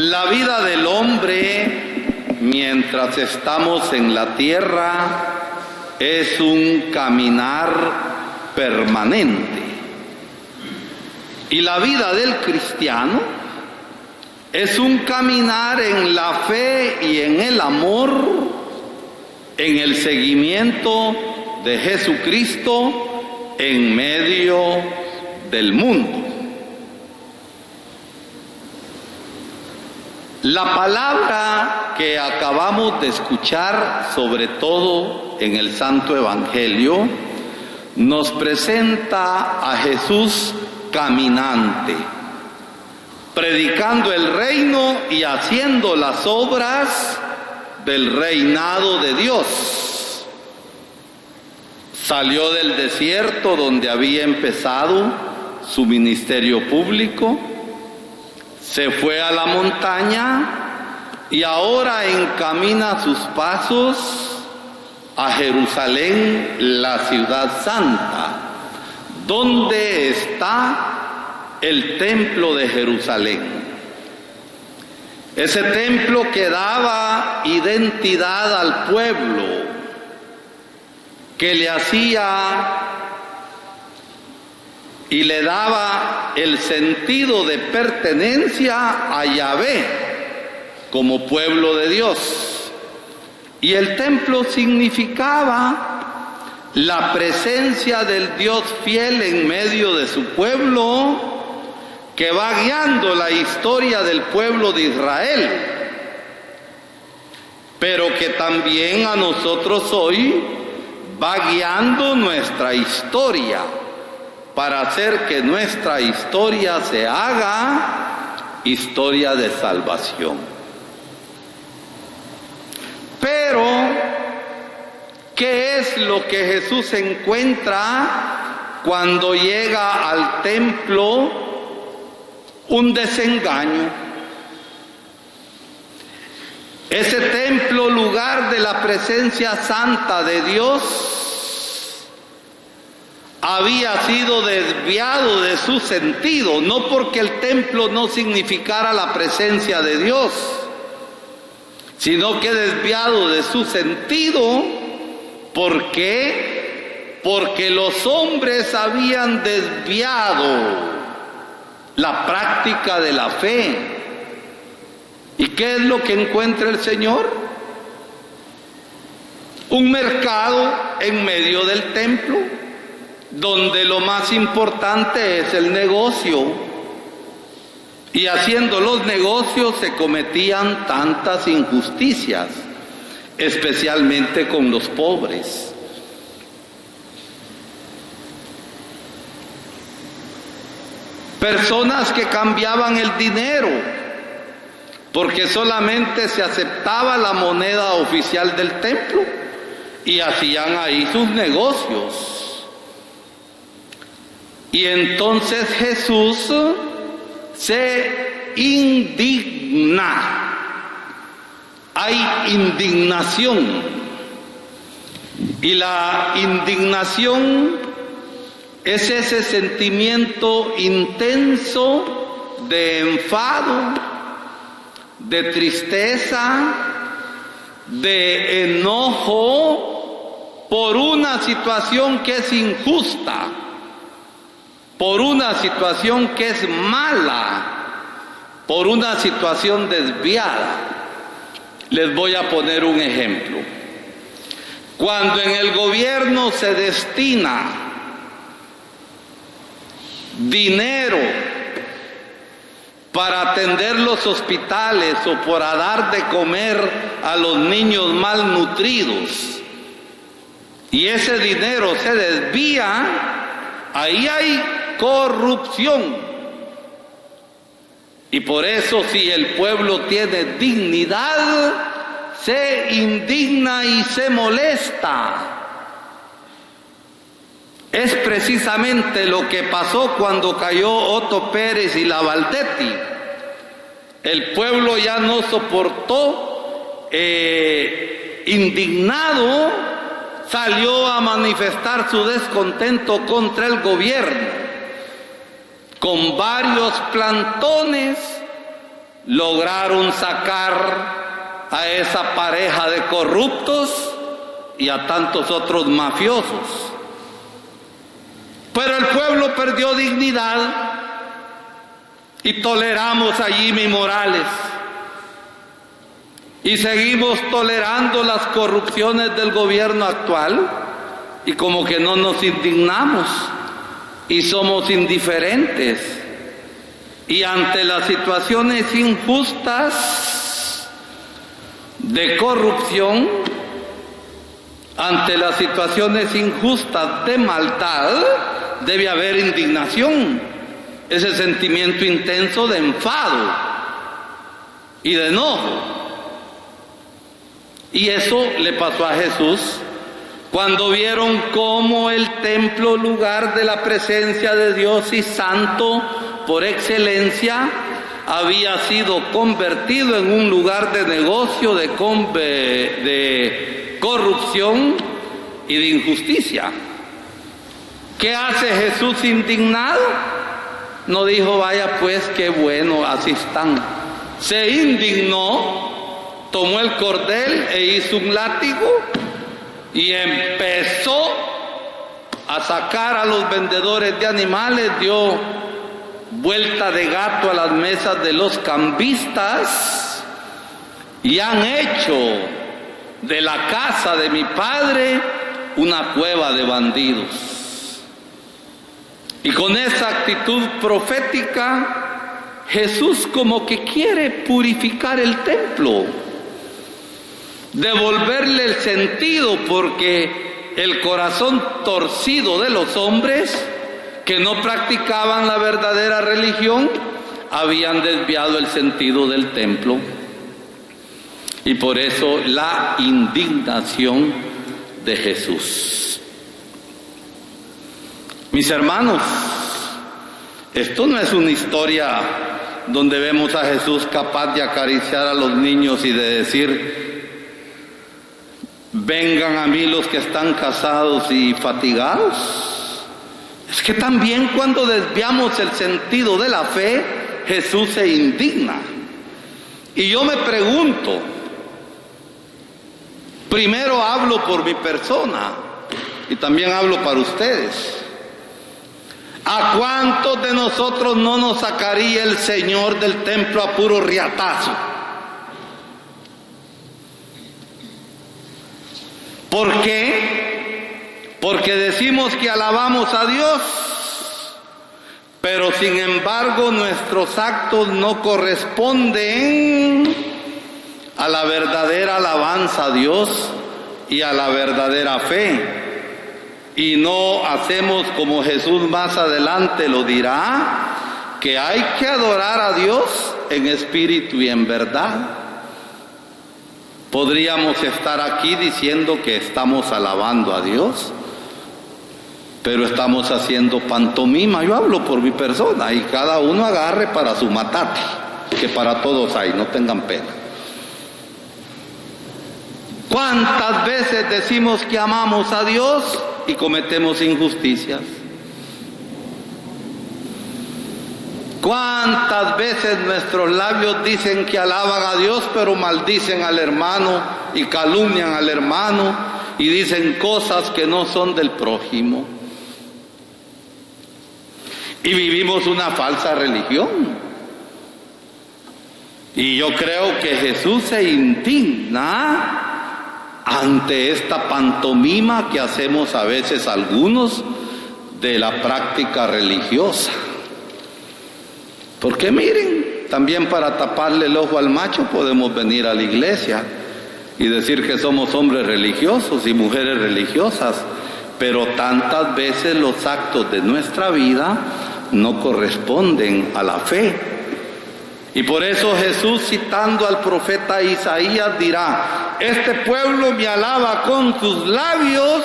La vida del hombre, mientras estamos en la tierra, es un caminar permanente. Y la vida del cristiano es un caminar en la fe y en el amor, en el seguimiento de Jesucristo en medio del mundo. La palabra que acabamos de escuchar, sobre todo en el Santo Evangelio, nos presenta a Jesús caminante, predicando el reino y haciendo las obras del reinado de Dios. Salió del desierto donde había empezado su ministerio público, se fue a la montaña y ahora encamina sus pasos a Jerusalén, la ciudad santa, donde está el templo de Jerusalén. Ese templo que daba identidad al pueblo, que le hacía y le daba el sentido de pertenencia a Yahvé como pueblo de Dios. Y el templo significaba la presencia del Dios fiel en medio de su pueblo, que va guiando la historia del pueblo de Israel, pero que también a nosotros hoy va guiando nuestra historia, para hacer que nuestra historia se haga historia de salvación. Pero, ¿qué es lo que Jesús encuentra cuando llega al templo? Un desengaño. Ese templo, lugar de la presencia santa de Dios, había sido desviado de su sentido, no porque el templo no significara la presencia de Dios, sino que desviado de su sentido. ¿Por qué? Porque los hombres habían desviado la práctica de la fe. ¿Y qué es lo que encuentra el Señor? Un mercado en medio del templo, donde lo más importante es el negocio. Y haciendo los negocios se cometían tantas injusticias, especialmente con los pobres. Personas que cambiaban el dinero, porque solamente se aceptaba la moneda oficial del templo y hacían ahí sus negocios. Y entonces Jesús se indigna. Hay indignación. Y la indignación es ese sentimiento intenso de enfado, de tristeza, de enojo por una situación que es injusta, por una situación que es mala, por una situación desviada. Les voy a poner un ejemplo. Cuando en el gobierno se destina dinero para atender los hospitales o para dar de comer a los niños malnutridos, y ese dinero se desvía, ahí hay corrupción. Y por eso, si el pueblo tiene dignidad, se indigna y se molesta. Es precisamente lo que pasó cuando cayó Otto Pérez y la Valdetti. El pueblo ya no soportó, indignado, salió a manifestar su descontento contra el gobierno, con varios plantones lograron sacar a esa pareja de corruptos y a tantos otros mafiosos. Pero el pueblo perdió dignidad y toleramos a Jimmy Morales. Y seguimos tolerando las corrupciones del gobierno actual y como que no nos indignamos y somos indiferentes. Y ante las situaciones injustas de corrupción, ante las situaciones injustas de maldad, debe haber indignación, ese sentimiento intenso de enfado y de enojo. Y eso le pasó a Jesús cuando vieron cómo el templo, lugar de la presencia de Dios y santo por excelencia, había sido convertido en un lugar de negocio, de corrupción y de injusticia. ¿Qué hace Jesús indignado? No dijo, vaya pues, qué bueno, así están. Se indignó, tomó el cordel e hizo un látigo y empezó a sacar a los vendedores de animales, dio vuelta de gato a las mesas de los cambistas y han hecho de la casa de mi padre una cueva de bandidos. Y con esa actitud profética, Jesús como que quiere purificar el templo, devolverle el sentido, porque el corazón torcido de los hombres que no practicaban la verdadera religión habían desviado el sentido del templo. Y por eso la indignación de Jesús. Mis hermanos, esto no es una historia donde vemos a Jesús capaz de acariciar a los niños y de decir, vengan a mí los que están cansados y fatigados. Es que también cuando desviamos el sentido de la fe, Jesús se indigna. Y yo me pregunto, primero hablo por mi persona y también hablo para ustedes. ¿A cuántos de nosotros no nos sacaría el Señor del templo a puro riatazo? ¿Por qué? Porque decimos que alabamos a Dios, pero sin embargo nuestros actos no corresponden a la verdadera alabanza a Dios y a la verdadera fe. Y no hacemos como Jesús más adelante lo dirá, que hay que adorar a Dios en espíritu y en verdad. Podríamos estar aquí diciendo que estamos alabando a Dios, pero estamos haciendo pantomima. Yo hablo por mi persona y cada uno agarre para su matate, que para todos hay, no tengan pena. ¿Cuántas veces decimos que amamos a Dios y cometemos injusticias? ¿Cuántas veces nuestros labios dicen que alaban a Dios, pero maldicen al hermano y calumnian al hermano y dicen cosas que no son del prójimo? Y vivimos una falsa religión. Y yo creo que Jesús se indigna ante esta pantomima que hacemos a veces algunos de la práctica religiosa. Porque miren, también para taparle el ojo al macho podemos venir a la iglesia y decir que somos hombres religiosos y mujeres religiosas, pero tantas veces los actos de nuestra vida no corresponden a la fe. Y por eso Jesús, citando al profeta Isaías, dirá: este pueblo me alaba con sus labios,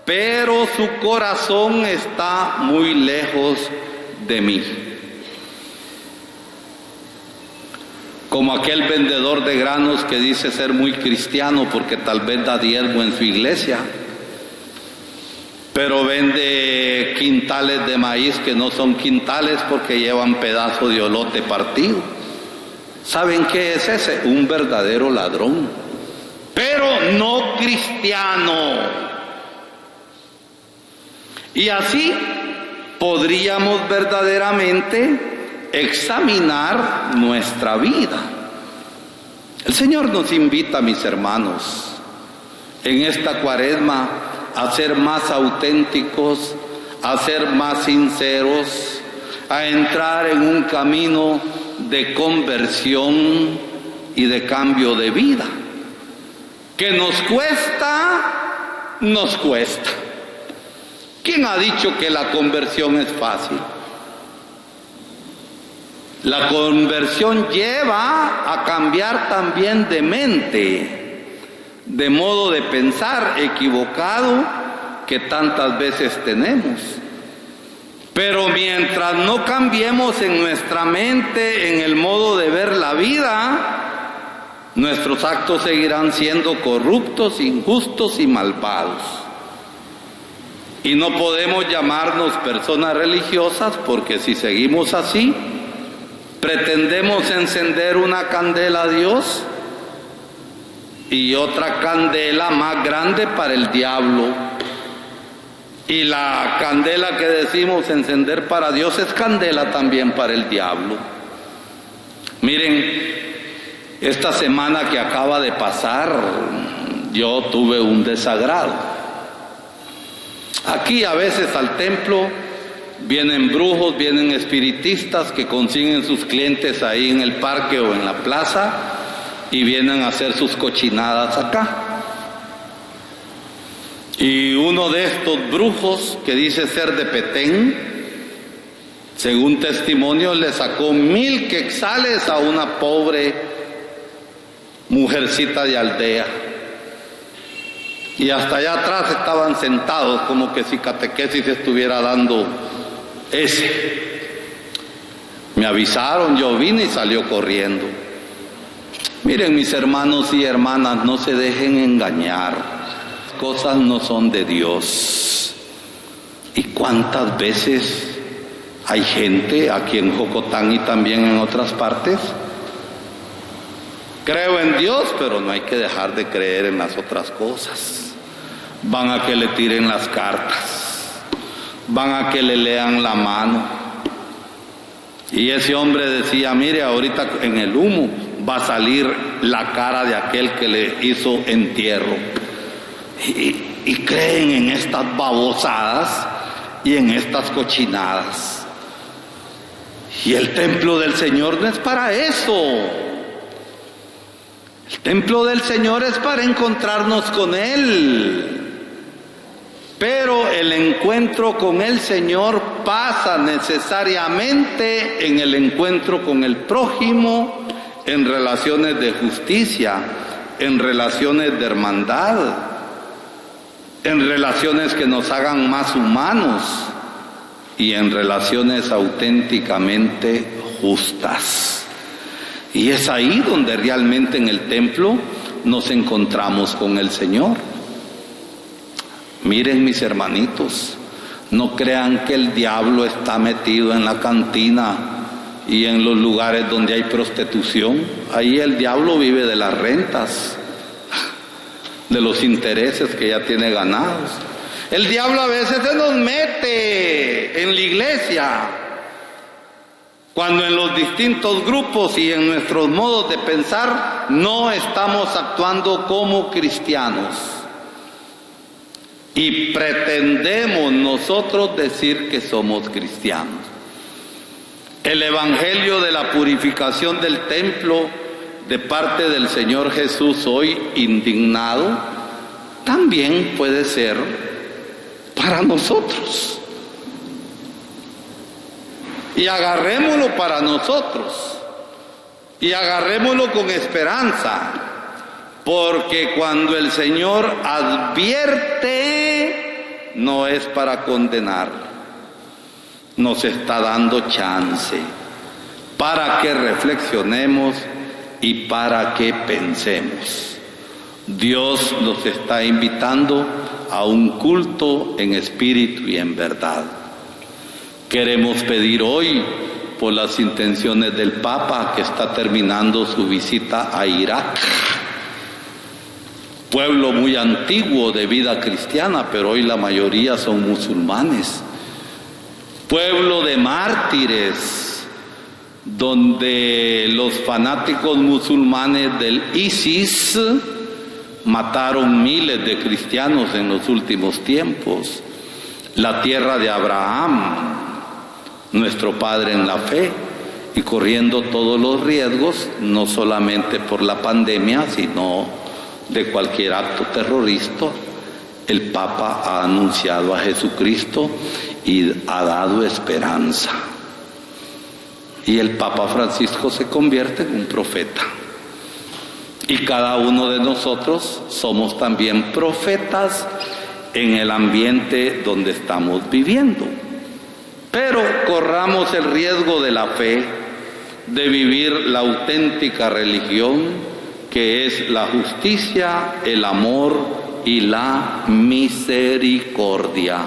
pero su corazón está muy lejos de mí. Como aquel vendedor de granos que dice ser muy cristiano porque tal vez da diezmo en su iglesia, pero vende quintales de maíz que no son quintales porque llevan pedazo de olote partido. ¿Saben qué es ese? Un verdadero ladrón, pero no cristiano. Y así podríamos verdaderamente examinar nuestra vida. El Señor nos invita, mis hermanos, en esta Cuaresma a ser más auténticos, a ser más sinceros, a entrar en un camino de conversión y de cambio de vida. Que nos cuesta, nos cuesta. ¿Quién ha dicho que la conversión es fácil? La conversión lleva a cambiar también de mente, de modo de pensar equivocado que tantas veces tenemos. Pero mientras no cambiemos en nuestra mente, en el modo de ver la vida, nuestros actos seguirán siendo corruptos, injustos y malvados. Y no podemos llamarnos personas religiosas porque si seguimos así, pretendemos encender una candela a Dios y otra candela más grande para el diablo. Y la candela que decimos encender para Dios es candela también para el diablo. Miren, esta semana que acaba de pasar, yo tuve un desagrado. Aquí a veces al templo vienen brujos, vienen espiritistas que consiguen sus clientes ahí en el parque o en la plaza y vienen a hacer sus cochinadas acá. Y uno de estos brujos que dice ser de Petén, según testimonio, le sacó 1000 quetzales a una pobre mujercita de aldea. Y hasta allá atrás estaban sentados como que si catequesis estuviera dando ese. Me avisaron, yo vine y salió corriendo. Miren, mis hermanos y hermanas, no se dejen engañar. Cosas no son de Dios. ¿Y cuántas veces hay gente aquí en Jocotán y también en otras partes? Creo en Dios, pero no hay que dejar de creer en las otras cosas. Van a que le tiren las cartas, van a que le lean la mano. Y ese hombre decía, mire, ahorita en el humo va a salir la cara de aquel que le hizo entierro. Y creen en estas babosadas y en estas cochinadas. Y el templo del Señor no es para eso. El templo del Señor es para encontrarnos con Él. Pero el encuentro con el Señor pasa necesariamente en el encuentro con el prójimo, en relaciones de justicia, en relaciones de hermandad, en relaciones que nos hagan más humanos y en relaciones auténticamente justas. Y es ahí donde realmente en el templo nos encontramos con el Señor. Miren, mis hermanitos, no crean que el diablo está metido en la cantina y en los lugares donde hay prostitución. Ahí el diablo vive de las rentas, de los intereses que ya tiene ganados. El diablo a veces se nos mete en la iglesia, cuando en los distintos grupos y en nuestros modos de pensar no estamos actuando como cristianos. Y pretendemos nosotros decir que somos cristianos. El evangelio de la purificación del templo de parte del Señor Jesús hoy indignado también puede ser para nosotros. Y agarrémoslo para nosotros. Y agarrémoslo con esperanza. Porque cuando el Señor advierte, no es para condenar. Nos está dando chance para que reflexionemos y para que pensemos. Dios nos está invitando a un culto en espíritu y en verdad. Queremos pedir hoy por las intenciones del Papa, que está terminando su visita a Irak, pueblo muy antiguo de vida cristiana, pero hoy la mayoría son musulmanes, pueblo de mártires, donde los fanáticos musulmanes del ISIS mataron miles de cristianos en los últimos tiempos, la tierra de Abraham, nuestro padre en la fe, y corriendo todos los riesgos, no solamente por la pandemia, sino de cualquier acto terrorista. El Papa ha anunciado a Jesucristo y ha dado esperanza. Y el Papa Francisco se convierte en un profeta. Y cada uno de nosotros somos también profetas en el ambiente donde estamos viviendo. Pero corramos el riesgo de la fe, de vivir la auténtica religión, que es la justicia, el amor y la misericordia.